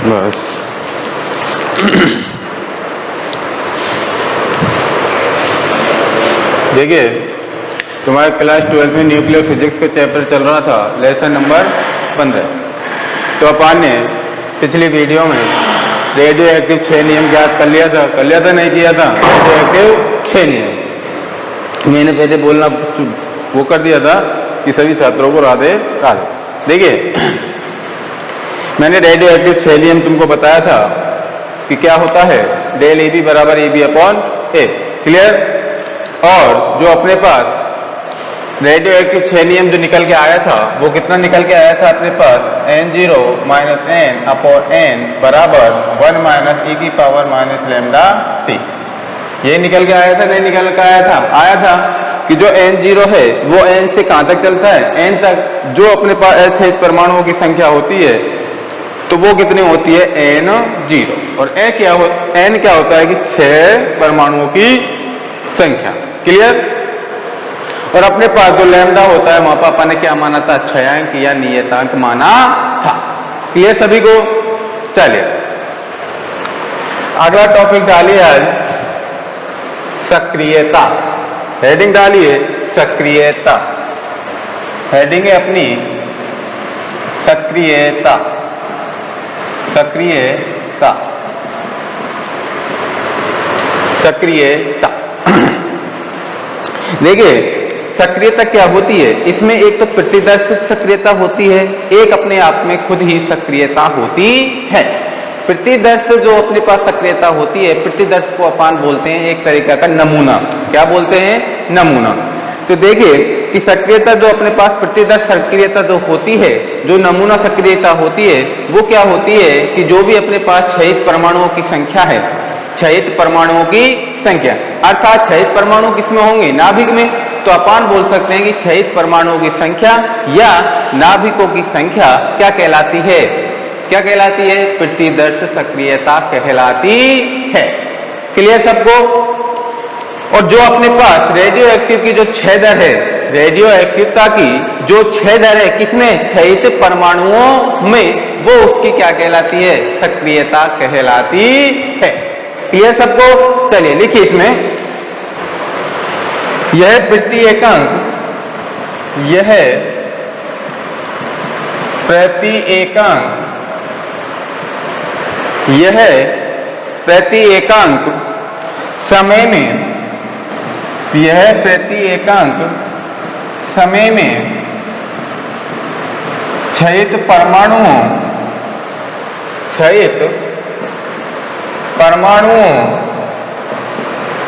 बस देखिए, तुम्हारे क्लास 12 में न्यूक्लियर फिजिक्स का चैप्टर चल रहा था, लेसन नंबर 15। तो अपन ने पिछली वीडियो में रेडियो एक्टिव 6 नियम ज्ञात कर लिया था नहीं किया था? रेडियो एक्टिव 6 नियम मैंने पहले बोलना वो कर दिया था कि सभी छात्रों को राधे राधे। देखिए, मैंने रेडियो एक्टिव 6 नियम तुमको बताया था कि क्या होता है, डेल ए बी बराबर A B upon A. Clear? और जो अपने पास रेडियो एक्टिव 6 नियम जो निकल के आया था, वो कितना निकल के आया था अपने पास? n0 minus n upon n बराबर 1 माइनस e की पावर माइनस लैम्डा t। ये निकल के आया था नहीं निकल के आया था? आया था कि जो n0 है वो n से कहां तक चलता है? n तक। जो अपने पास 6 परमाणुओं की संख्या होती है तो वो कितनी होती है? n0। और n क्या होता है कि 6 परमाणुओं की संख्या। क्लियर? और अपने पास जो लैम्डा होता है वहां पापा ने क्या माना था? क्षयांक या नियतांक माना था। क्लियर सभी को? चलिए अगला टॉपिक डालिए आज, सक्रियता। हेडिंग डालिए सक्रियता। हेडिंग है अपनी सक्रियता। सक्रियता सक्रियता देखिए, सक्रियता क्या होती है? इसमें एक तो प्रतिदर्शित सक्रियता होती है, एक अपने आप में खुद ही सक्रियता होती है। प्रतिदर्श जो अपने पास सक्रियता होती है, प्रतिदर्श को अपन बोलते हैं एक तरीका का नमूना। क्या बोलते हैं? नमूना। तो देखिए कि सक्रियता जो अपने पास प्रतिदर्श सक्रियता जो होती है, जो नमूना सक्रियता होती है, वो क्या होती है कि जो भी अपने पास क्षयित परमाणुओं की संख्या है, क्षयित परमाणुओं की संख्या, अर्थात क्षयित परमाणु किसमें होंगे? नाभिक में। तो अपन बोल सकते हैं कि क्षयित परमाणुओं की संख्या या नाभिकों की संख्या क्या कहलाती है? क्या कहलाती है? प्रतिदर्श सक्रियता कहलाती है। क्लियर सबको? और जो अपने पास रेडियो एक्टिव की जो क्षय दर है, रेडियो एक्टिवता की जो क्षय दर है किसमें? क्षयित परमाणुओं में, वो उसकी क्या कहलाती है? सक्रियता कहलाती है। क्लियर सबको? चलिए लिखिए इसमें, यह प्रति एकांक, यह प्रति एकांक, यह प्रति एकांक समय में, यह प्रति एकांक समय में क्षयित परमाणुओं, क्षयित परमाणुओं,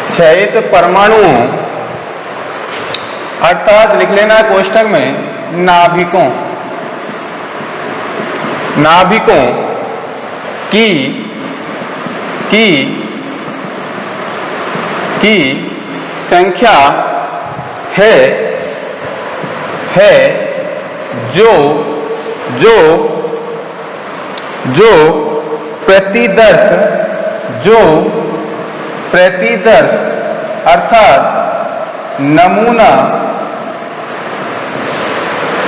क्षयित परमाणुओं अर्थात लिख लेना कोष्ठक में नाभिकों, नाभिकों की संख्या है जो प्रतिदर्श अर्थात नमूना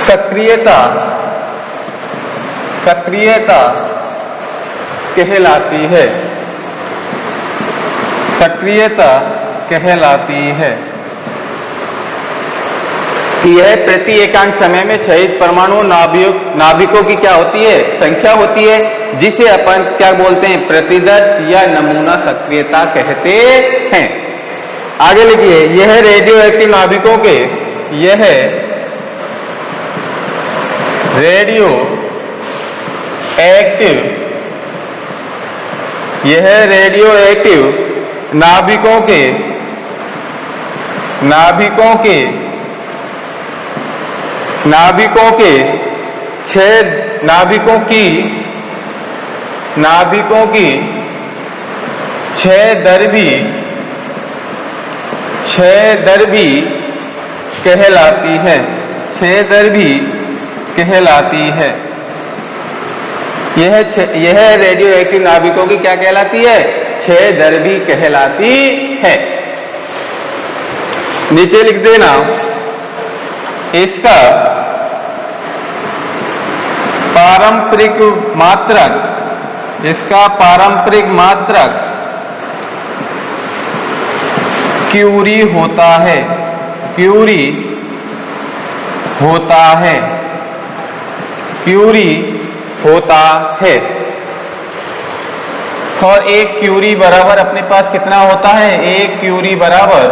सक्रियता कहलाती है। सक्रियता कहलाती है कि यह प्रति एकांक समय में क्षयित परमाणु नाभिकों की क्या होती है? संख्या होती है, जिसे अपन क्या बोलते हैं? प्रतिदर्श या नमूना सक्रियता कहते हैं। आगे लिखिए, यह रेडियो एक्टिव नाभिकों के, यह रेडियो एक्टिव, यह रेडियो एक्टिव नाभिकों के क्षय दर भी कहलाती है। क्षय दर भी कहलाती है। यह रेडियो एक्टिव नाभिकों की क्या कहलाती है? क्षय दर भी कहलाती है। नीचे लिख देना, इसका पारंपरिक मात्रक इसका पारंपरिक मात्रक क्यूरी होता है, क्यूरी होता है, क्यूरी होता है। और एक क्यूरी बराबर अपने पास कितना होता है? एक क्यूरी बराबर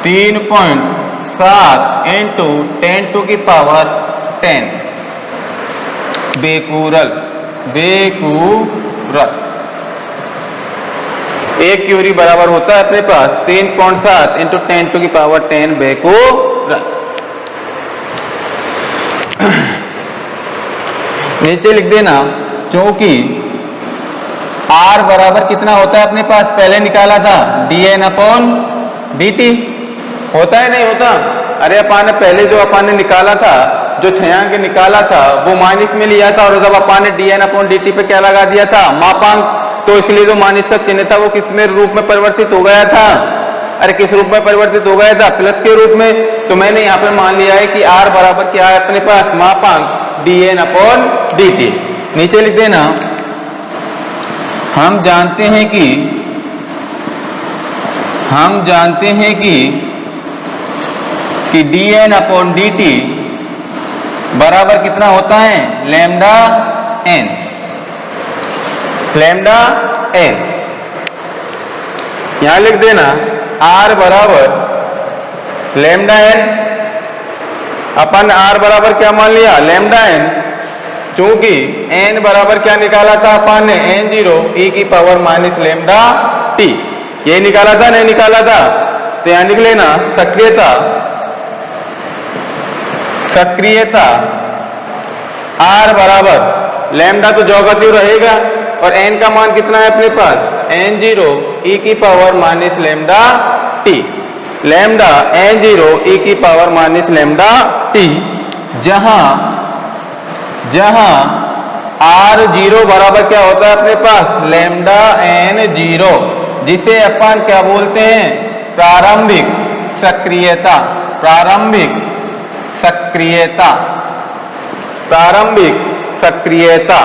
3.7 इंटू 10⁻10 बेकूरल, बेकूरल। एक क्यूरी बराबर होता है अपने पास 3.7 इंटू 10⁻10 बेकूरल। नीचे लिख देना, क्योंकि R बराबर कितना होता है अपने पास? पहले निकाला था dN/dt। होता है नहीं होता? अरे अपन ने पहले जो अपन ने निकाला था, जो छयांक निकाला था, वो माइनस में लिया था, और जब अपन ने dN/dt पे क्या लगा दिया था? मापांक। तो इसलिए जो माइनस का चिन्ह था वो किस में रूप में परिवर्तित हो गया था? अरे किस रूप में परिवर्तित हो गया था? प्लस के रूप में। तो मैंने यहाँ पे मान लिया है कि R बराबर क्या है अपने पास? मापांक dN/dt। नीचे लिख देना, हम जानते हैं कि dN/dt बराबर कितना होता है? Lambda n, lambda n। यहां लिख देना R बराबर लैम्डा n। अपन R बराबर क्या मान लिया? Lambda n। क्योंकि n बराबर क्या निकाला था अपन ने? n0 e⁻−λt। ये निकाला था, नहीं निकाला था? तो यहां लिख लेना सक्रियता, सक्रियता R बराबर लैम्डा तो ज्योगतिव रहेगा, और n का मान कितना है अपने पास? n0 e⁻−λt। Lambda n0 e⁻−λt, जहां R0 बराबर क्या होता है अपने पास? लैम्डा n0, जिसे अपन क्या बोलते हैं? प्रारंभिक सक्रियता, प्रारंभिक सक्रियता, प्रारंभिक सक्रियता।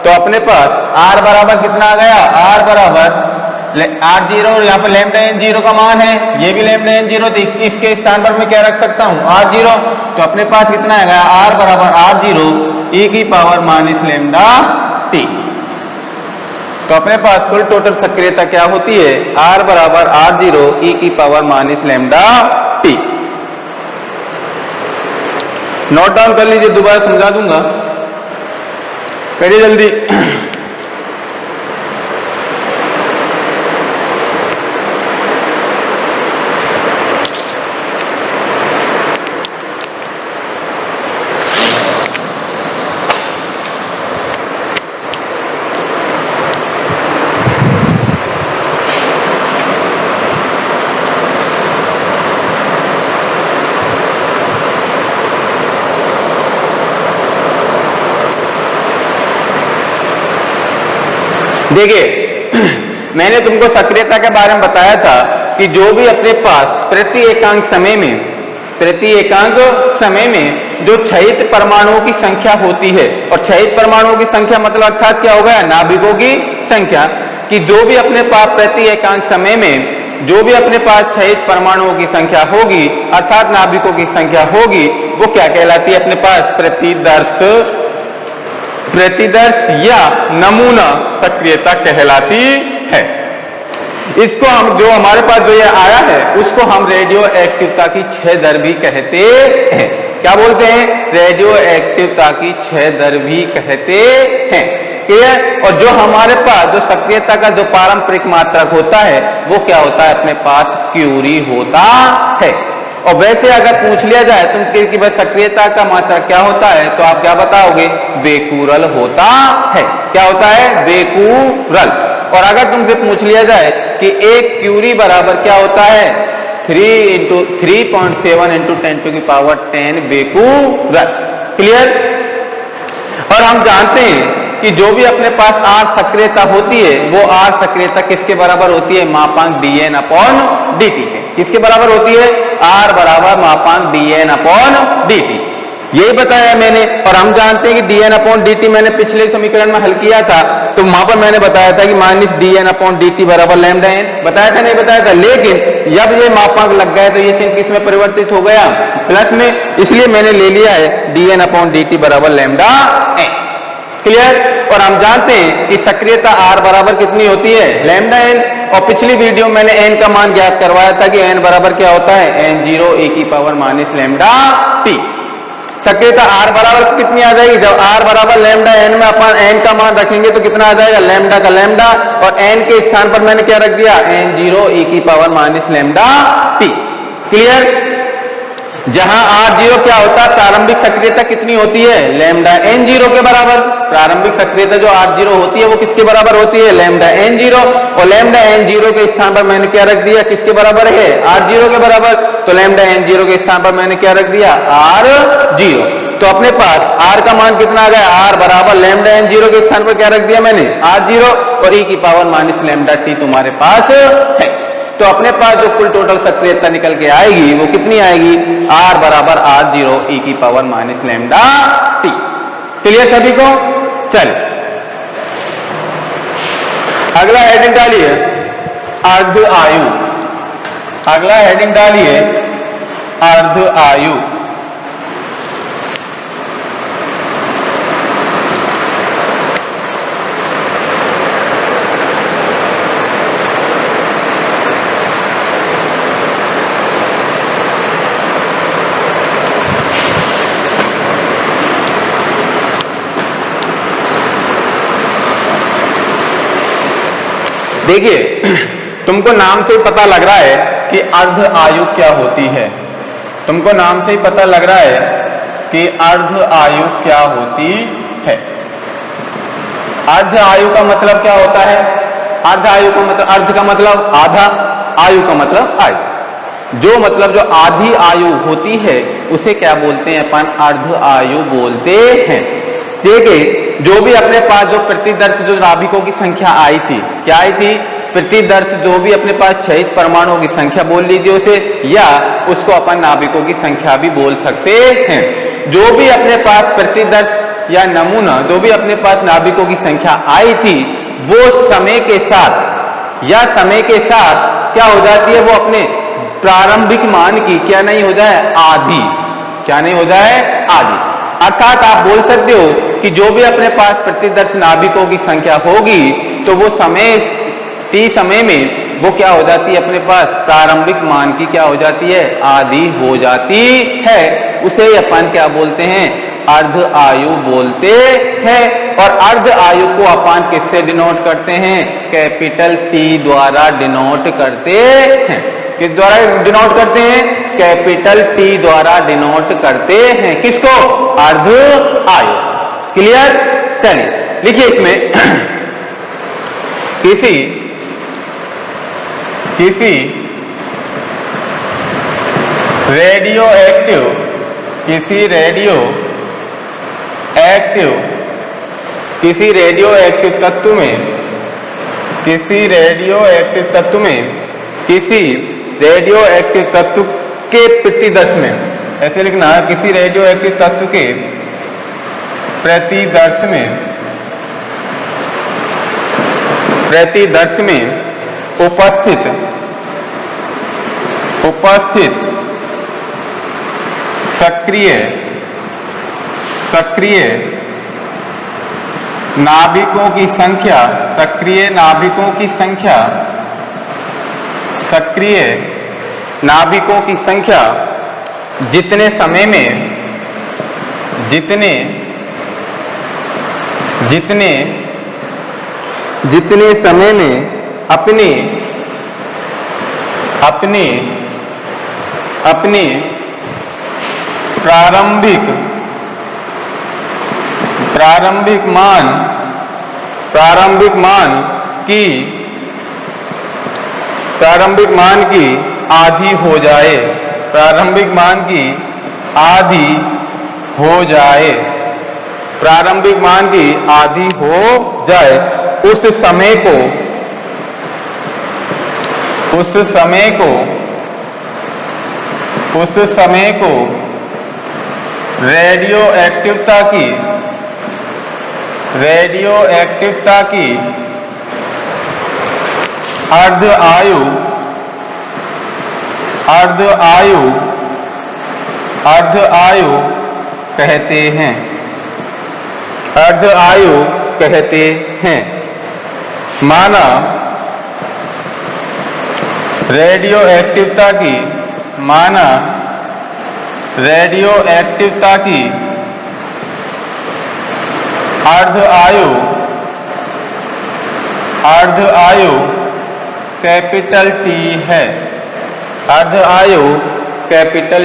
तो अपने पास R बराबर कितना आ गया? R बराबर R0, और यहाँ पर लैम्डा n0 का मान है, ये भी लैम्डा n0, तो इसके स्थान पर मैं क्या रख सकता हूँ? R0। तो अपने पास कितना आ गया? R बराबर R0 e⁻−λt। तो अपने पास कुल टोटल सक्रियता क्या होती है? R बराबर R0 e⁻−λt। नोट डाउन कर लीजिए, दोबारा समझा दूंगा, करिए जल्दी। देखिए, मैंने तुमको सक्रियता के बारे में बताया था कि जो भी अपने पास प्रति एकांक समय में जो क्षयित परमाणुओं की संख्या होती है, और क्षयित परमाणुओं की संख्या मतलब अर्थात क्या हो गया? नाभिकों की संख्या। कि जो भी अपने पास प्रति एकांक समय में जो भी अपने पास क्षयित परमाणुओं की संख्या होगी, अर्थात नाभिकों की संख्या होगी, वो क्या कहलाती है अपने पास? प्रतिदर्श या नमूना सक्रियता कहलाती है। इसको हम, जो हमारे पास जो ये आया है, उसको हम रेडियो एक्टिवता की क्षय दर भी कहते हैं। क्या बोलते हैं? रेडियो एक्टिवता की क्षय दर भी कहते हैं। क्लियर? और जो हमारे पास जो सक्रियता का जो पारंपरिक मात्रक होता है, वो क्या होता है अपने पास? क्यूरी होता है। और वैसे अगर पूछ लिया जाए तुमसे कि भाई सक्रियता का मात्रक क्या होता है, तो आप क्या बताओगे? बेकूरल होता है। क्या होता है? बेकूरल। और अगर तुमसे पूछ लिया जाए कि एक क्यूरी बराबर क्या होता है? 3.7 इंटू 10⁻10 बेकूरल। क्लियर? और हम जानते हैं कि जो भी अपने पास R सक्रियता होती है, वो R सक्रियता किसके बराबर होती है? मापांक dN/dt के। किसके बराबर होती है? R बराबर मापांक dN/dt। यही बताया मैंने। और हम जानते हैं कि dn अपॉन dt मैंने पिछले समीकरण में हल किया था, तो वहां पर मैंने बताया था कि माइनस dn अपॉन dt बराबर लैम्डा n, बताया था नहीं बताया था। लेकिन जब ये मापांक लग गया तो ये चिन्ह किस में परिवर्तित हो गया, प्लस में, इसलिए मैंने ले लिया है dn अपॉन dt बराबर लैम्डा n। क्लियर। और हम जानते हैं कि सक्रियता r बराबर कितनी होती है, लैम्डा n। और पिछली वीडियो में मैंने n का मान ज्ञात करवाया था कि n बराबर क्या होता है, n0 e की पावर माइनस लैम्डा t। सक्रियता r बराबर कितनी आ जाएगी, जब r बराबर लैम्डा n में अपन n का मान रखेंगे तो कितना आ जाएगा, लैम्डा का लैम्डा, और n के स्थान पर मैंने क्या रख दिया, n0 e की power minus lambda t। Clear. जहां r0 क्या होता है, प्रारंभिक सक्रियता कितनी होती है, लैम्डा n0 के बराबर। प्रारंभिक सक्रियता जो r0 होती है वो किसके बराबर होती है, लैम्डा n0। और लैम्डा n0 के स्थान पर मैंने क्या रख दिया, किसके बराबर है, r0 के बराबर। तो लैम्डा n0 के स्थान पर मैंने क्या रख दिया, r0। तो अपने पास r का मान कितना आ गया, r बराबर लैम्डा n0 के स्थान पर क्या रख दिया मैंने, r0, और e की पावर माइनस लैम्डा t तुम्हारे पास है। तो अपने पास जो कुल टोटल सक्रियता निकल के आएगी वो कितनी आएगी, r बराबर r0 e की power minus lambda t। Clear सभी को। चल अगला हेडिंग डालिए अर्ध आयु। अगला हेडिंग डालिए अर्ध आयु। देखिए तुमको नाम से ही पता लग रहा है कि अर्ध आयु क्या होती है। तुमको नाम से ही पता लग रहा है कि अर्ध आयु क्या होती है। अर्ध आयु का मतलब क्या होता है, अर्ध आयु का मतलब, अर्ध का मतलब आधा, आयु का मतलब आयु। जो मतलब जो आधी आयु होती है उसे क्या बोलते हैं अपन, अर्ध आयु बोलते हैं। देखिए जो भी अपने पास जो प्रतिदर्श जो नाभिकों की संख्या आई थी, क्या आई थी, प्रतिदर्श जो भी अपने पास क्षयित परमाणुओं की संख्या बोल लीजिए उसे, या उसको अपन नाभिकों की संख्या भी बोल सकते हैं। जो भी अपने पास प्रतिदर्श या नमूना जो भी अपने पास नाभिकों की संख्या आई थी वो समय के साथ या समय के साथ क्या हो जाती है, वो अपने प्रारंभिक मान की क्या नहीं हो जाए, आधी, क्या नहीं हो जाए, आधी। अर्थात आप बोल सकते हो कि जो भी अपने पास प्रतिदर्श नाभिकों की संख्या होगी तो वो समय t समय में वो क्या हो जाती है, अपने पास प्रारंभिक मान की क्या हो जाती है, आधी हो जाती है। उसे अपन क्या बोलते हैं, अर्ध आयु बोलते हैं। और अर्ध आयु को अपन किससे डिनोट करते हैं, कैपिटल T द्वारा डिनोट करते हैं। किस द्वारा डिनोट करते हैं, कैपिटल T द्वारा डिनोट करते हैं। किसको, अर्ध आयु। क्लियर। चलिए लिखिए इसमें किसी रेडियो एक्टिव, किसी रेडियो एक्टिव, किसी रेडियो एक्टिव तत्व में, किसी रेडियो एक्टिव तत्व में, किसी रेडियो एक्टिव तत्व के प्रतिदर्श में, ऐसे लिखना है, किसी रेडियो एक्टिव तत्व के प्रतिदर्श में, प्रतिदर्श में उपस्थित सक्रिय नाभिकों की संख्या, सक्रिय नाभिकों की संख्या, सक्रिय नाभिकों की संख्या जितने समय में, जितने समय में अपने प्रारंभिक मान की आधी हो जाए, प्रारंभिक मान की आधी हो जाए, प्रारंभिक मान की आधी हो जाए, उस समय को रेडियो एक्टिवता की अर्ध आयु कहते हैं। माना रेडियो एक्टिवता की अर्ध आयु कैपिटल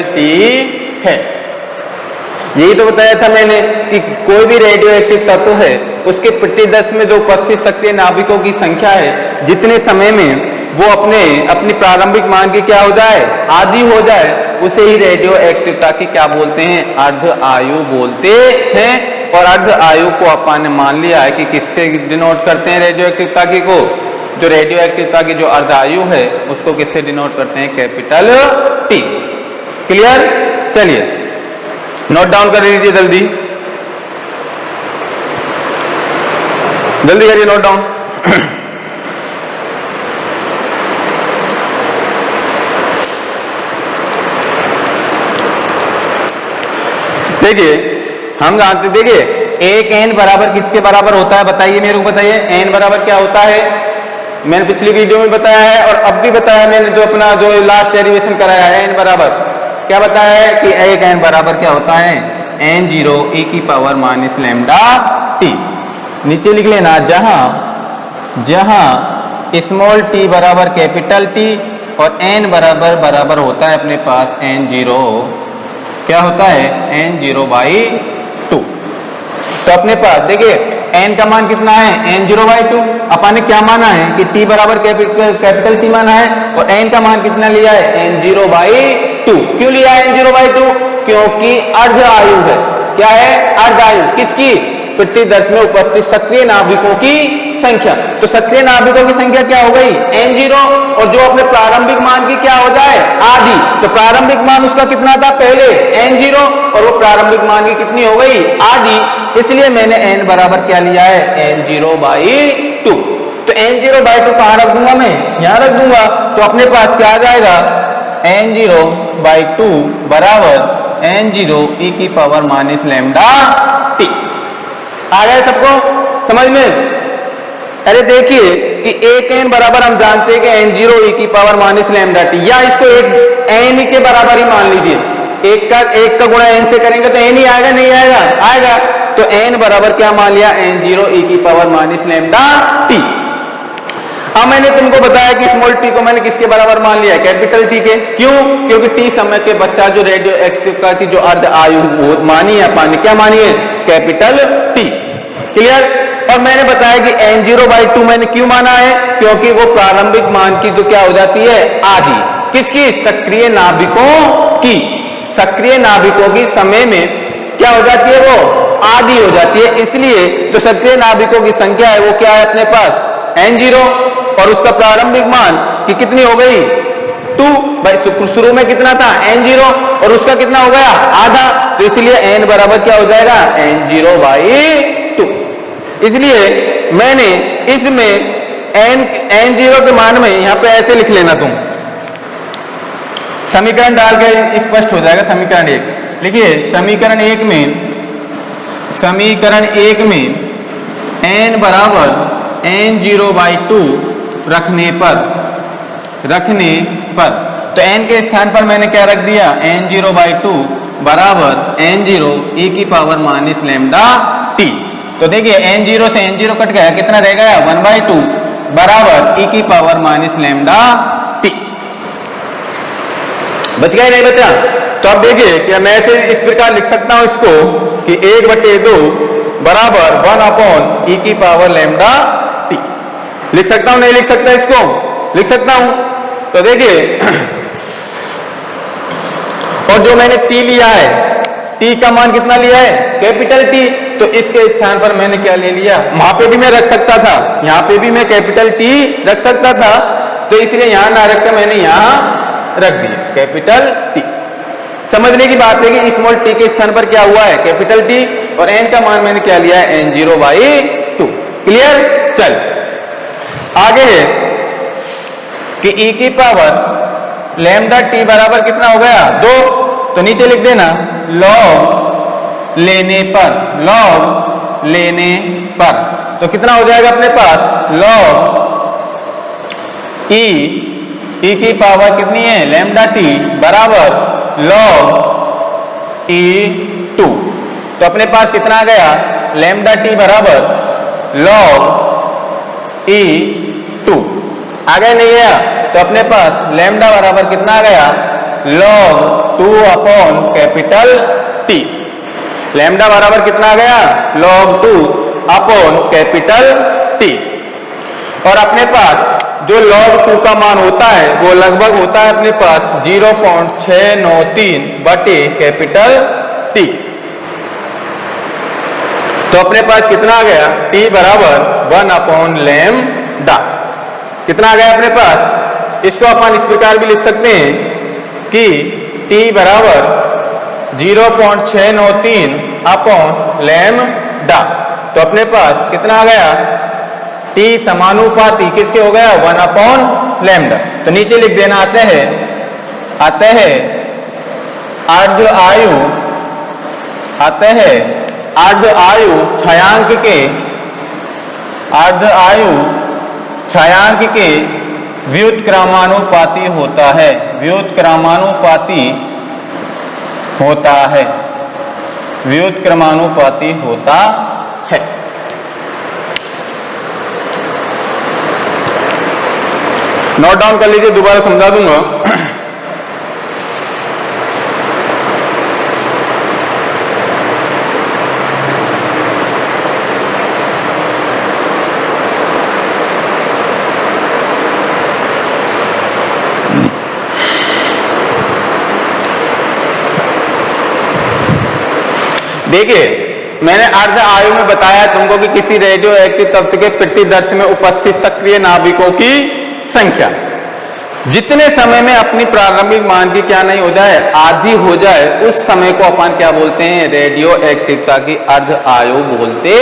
टी है। यही तो बताया था मैंने कि कोई भी रेडियो एक्टिव तत्व है उसके प्रति 10 में जो उपस्थित सक्रिय नाभिकों की संख्या है, जितने समय में वो अपनी प्रारंभिक मान की क्या हो जाए, आधी हो जाए, उसे ही रेडियो एक्टिवता की क्या बोलते हैं, अर्ध आयु बोलते हैं। और अर्ध आयु को अपन ने मान लिया है कि किससे डिनोट करते हैं रेडियो एक्टिवता की को, जो रेडियो एक्टिवता की जो अर्ध आयु है उसको किससे डिनोट करते हैं, कैपिटल टी। क्लियर? चलिए नोट डाउन कर लीजिए, जल्दी करिए नोट डाउन। देखिए हम जानते, देखिए एक एन बराबर किसके बराबर होता है, बताइए मेरे को, बताइए एन बराबर क्या होता है। मैंने पिछली वीडियो में बताया है और अब भी बताया मैंने, जो लास्ट डेरिवेशन कराया है, एन बराबर क्या बताया है कि एक एन बराबर क्या होता है, n0 e की पावर माइनस लैम्डा टी। नीचे लिख लेना, जहां स्मॉल टी बराबर कैपिटल टी और n बराबर होता है अपने पास n0, क्या होता है, n0/2। तो अपने पास देखिए n का मान कितना है, n0/2। अपन ने क्या माना है कि t बराबर कैपिटल टी माना है और n का मान कितना लिया है, n0/2। क्यों लिया है n0/2? क्योंकि अर्ध आयु है। क्या है, अर्ध आयु किसकी, प्रति 10 में उपस्थित सक्रिय नाभिकों की संख्या। तो सक्रिय नाभिकों की संख्या क्या हो गई, n0, और जो अपने प्रारंभिक मान की क्या हो जाए, आधी। तो प्रारंभिक मान उसका कितना था पहले, n0, और वो प्रारंभिक मान की कितनी हो गई, आधी। इसलिए मैंने n बराबर क्या लिया है, n0/2। तो n0/2 कहां रख दूंगा मैं, यहां रख दूंगा। तो अपने पास क्या आ जाएगा, n0/2 बराबर n0 e की पावर माइनस लैम्डा टी। आ गया सबको समझ में? अरे देखिए कि एक n बराबर हम जानते हैं कि n0 e की पावर माइनस लैम्डा टी, या इसको एक n के बराबर ही मान लीजिए। एक का गुणा n से करेंगे तो n ही आएगा, नहीं आएगा, आएगा। तो n बराबर क्या मान लिया, n0 e की पावर माइनस लैम्डा टी। अब मैंने तुमको बताया कि स्मॉल टी को मैंने किसके बराबर मान लिया, कैपिटल टी के। क्यों? क्योंकि टी समय के पश्चात जो रेडियो एक्टिवता की जो अर्ध आयु मानी है अपन ने, क्या मानी है, कैपिटल टी। क्लियर? और मैंने बताया कि n0/2 मैंने क्यों माना है, क्योंकि वो प्रारंभिक मान की तो क्या हो जाती है, आधी। किसकी, सक्रिय नाभिकों की समय में क्या हो जाती है, वो आधी हो जाती है। इसलिए जो सक्रिय नाभिकों की संख्या है वो क्या है अपने पास, n0, और उसका प्रारंभिक मान की कितनी हो गई, 2। भाई शुरू में कितना था, n0, और उसका कितना हो गया, आधा। तो इसलिए n बराबर क्या हो जाएगा, n0/2। इसलिए मैंने इसमें n0 के मान में यहां पे ऐसे लिख लेना, तुम समीकरण डाल के स्पष्ट हो जाएगा। समीकरण 1 लिखिए, समीकरण 1 में n बराबर n0/2 रखने पर तो n के स्थान पर मैंने क्या रख दिया, n0/2 बराबर n0 e की पावर माइनस लैम्डा टी। तो देखिए n0 से n0 कट गया, कितना रह गया, 1/2 बराबर e की पावर माइनस लैम्डा टी। बच गया नहीं बचा? तो अब देखिए क्या मैं ऐसे इस प्रकार लिख सकता हूं इसको कि 1/2 बराबर 1/e की पावर लैम्डा टी। लिख सकता हूं, नहीं लिख सकता, इसको लिख सकता हूं। तो देखिए और जो मैंने टी लिया है, टी का मान कितना लिया है, कैपिटल टी। तो इसके स्थान पर मैंने क्या ले लिया, वहां पे भी मैं रख सकता था, यहां पे भी मैं कैपिटल टी रख सकता था। तो इसलिए यहां ना रखकर मैंने यहां रख दिया कैपिटल टी। समझने की बात है कि स्मॉल टी के स्थान पर क्या हुआ है, कैपिटल टी, और एन का मान मैंने क्या लिया है, n0/2। क्लियर। चल आगे है कि e की पावर लैम्डा टी बराबर कितना हो गया, 2। तो नीचे लिख देना लॉग लेने पर, तो कितना हो जाएगा अपने पास, लॉग e की पावर कितनी है, लैम्डा टी बराबर लॉग e2। तो अपने पास कितना आ गया, लैम्डा टी बराबर लॉग e2। आ गया नहीं गया, तो अपने पास लैम्डा बराबर कितना आ गया, log 2 upon capital T। Lambda बराबर कितना आ गया, log 2 अपॉन कैपिटल T। और अपने पास जो log 2 का मान होता है वो लगभग होता है अपने पास 0.693 बटे कैपिटल T। तो अपने पास कितना आ गया, T बराबर 1 अपॉन लैम्डा। कितना आ गया अपने पास, इसको अपन इस प्रकार भी लिख सकते हैं कि T बराबर 0.693 अपॉन लैम्डा। तो अपने पास कितना आ गया, T समानुपाती किसके हो गया, 1 अपॉन लैम्डा। तो नीचे लिख देना, आते हैं अर्ध आयु छायांक के व्युत्क्रमानुपाती होता है, व्युत्क्रमानुपाती होता है। नोट डाउन कर लीजिए, दोबारा समझा दूंगा। देखिए मैंने अर्ध आयु में बताया तुमको कि किसी रेडियो एक्टिव तत्व के प्रतिदर्श में उपस्थित सक्रिय नाभिकों की संख्या जितने समय में अपनी प्रारंभिक मान की क्या नहीं हो जाए, आधी हो जाए, उस समय को अपन क्या बोलते हैं, रेडियो एक्टिवता की अर्ध आयु बोलते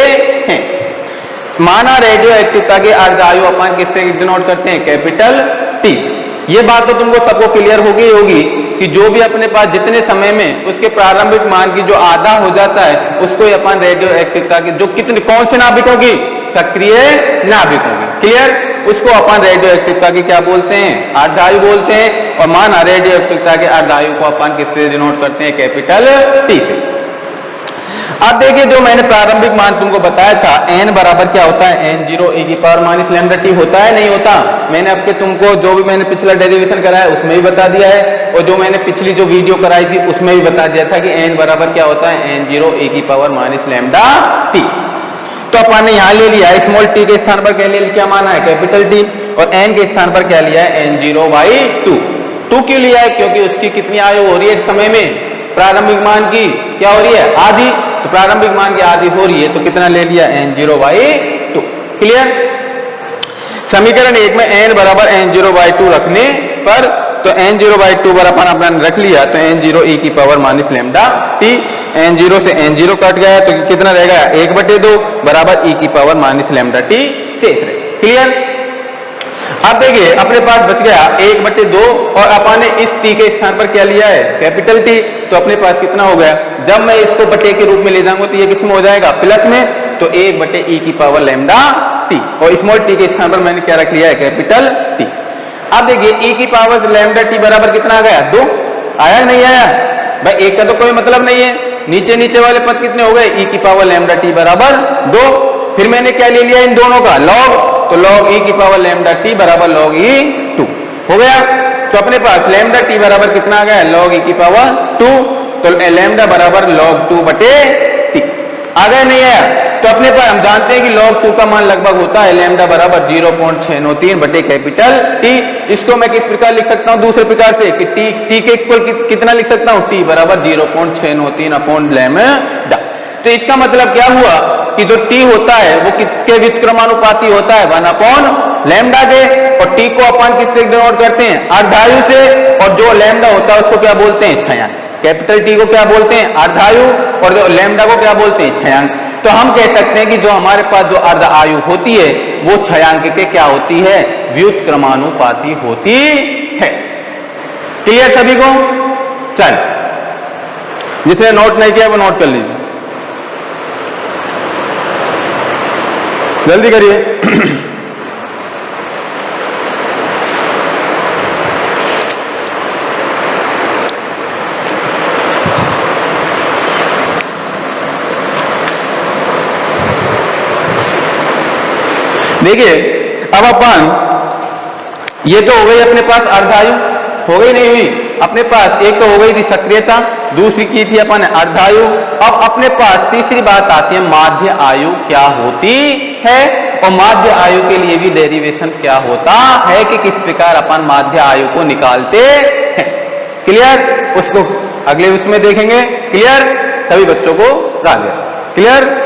हैं। माना रेडियो एक्टिवता की अर्ध आयु अपन किससे डिनोट करते हैं, कैपिटल टी। ये बात तो तुमको सबको क्लियर होगी कि जो भी अपने पास जितने समय में उसके प्रारंभिक मान की जो आधा हो जाता है उसको अपन रेडियो एक्टिवता की जो कितने कौन से नाभिकों की, सक्रिय नाभिकों की, क्लियर, उसको अपन रेडियो एक्टिवता की क्या बोलते हैं, अर्ध आयु बोलते हैं। और माना रेडियो एक्टिवता के अर्ध आयु को अपन किससे डिनोट करते हैं, कैपिटल टी से। अब देखिए जो मैंने प्रारंभिक मान तुमको बताया था, n बराबर क्या होता है, n0 e की पावर माइनस लैम्डा टी होता है नहीं होता। मैंने आपके तुमको जो भी मैंने पिछला डेरिवेशन कराया उसमें भी बता दिया है, और जो मैंने पिछली जो वीडियो कराई थी उसमें भी बता दिया था कि n बराबर क्या होता है, n0 e की पावर माइनस लैम्डा टी। तो अपन ने यहाँ ले लिया स्मॉल टी के स्थान पर क्या माना है, कैपिटल टी, और n के स्थान पर क्या लिया है, n0/2। 2 क्यों लिया है, क्योंकि उसकी कितनी आयु हो रही है समय में, प्रारंभिक मान की क्या हो रही है, आधी। तो प्रारंभिक मान की आधी हो रही है तो कितना ले लिया, n0/2। क्लियर। समीकरण 1 में n बराबर n0/2 रखने पर, तो n0/2 बराबर अपन रख लिया तो n0 e की power minus lambda T, n0 से n0 कट गया तो कितना रह गया, 1/2 बराबर e की पावर माइनस लैम्डा टी शेष रहे। क्लियर। अब देखिए अपने पास बच गया 1/2 और अपन ने इस t के स्थान पर क्या लिया है, कैपिटल T। तो अपने पास कितना हो गया, जब मैं इसको बटे के रूप में ले जाऊंगा तो ये किस में हो जाएगा, प्लस में, तो 1/e की पावर लैम्डा t, और स्मॉल t के स्थान पर मैंने क्या रख लिया है, कैपिटल T। अब देखिए e की पावर लैम्डा t बराबर कितना आ गया, 2। आया नहीं आया भाई, एक का तो कोई मतलब नहीं है, नीचे वाले पद कितने हो गए, e की पावर लैम्डा t बराबर 2। फिर मैंने क्या ले लिया इन दोनों का लॉग, तो log e की पावर लैम्डा t बराबर log e2 हो गया। तो अपने पास लैम्डा t बराबर कितना आ गया, log e की पावर 2, तो लैम्डा बराबर log 2/t। आ गया नहीं आया। तो अपने पास हम जानते हैं कि log 2 का मान लगभग होता है लैम्डा बराबर 0.693 बटे कैपिटल T। इसको मैं किस प्रकार लिख सकता हूं, दूसरे प्रकार से कि t के इक्वल कितना लिख सकता हूं, t बराबर 0.693 अपॉन लैम्डा। तो इसका मतलब क्या हुआ कि जो t होता है वो किसके व्युत्क्रमानुपाती होता है, 1 अपॉन लैम्डा के, और t को अपन किससे डिनोट करते हैं, अर्धायु से, और जो लैम्डा होता है उसको क्या बोलते हैं, छायांक। कैपिटल टी को क्या बोलते हैं? अर्धायु, और जो लैम्डा को क्या बोलते हैं? क्षयांक। तो हम कह सकते हैं कि जो हमारे पास जो अर्ध आयु होती है वो क्षयांक के क्या होती है? व्युत्क्रमानुपाती होती है। क्लियर सभी को? चल, जिसने नोट नहीं किया वो नोट कर लीजिए, जल्दी करिए। देखिए अब अपन, ये तो हो गई अपने पास अर्धायु, हो गई नहीं हुई? अपने पास एक तो हो गई थी सक्रियता, दूसरी की थी अपन अर्धायु। अब अपने पास तीसरी बात आती है माध्य आयु क्या होती है, और माध्य आयु के लिए भी डेरिवेशन क्या होता है कि किस प्रकार अपन माध्य आयु को निकालते हैं। क्लियर? उसको अगले उसमें देखेंगे। क्लियर? सभी बच्चों को आ गया? क्लियर?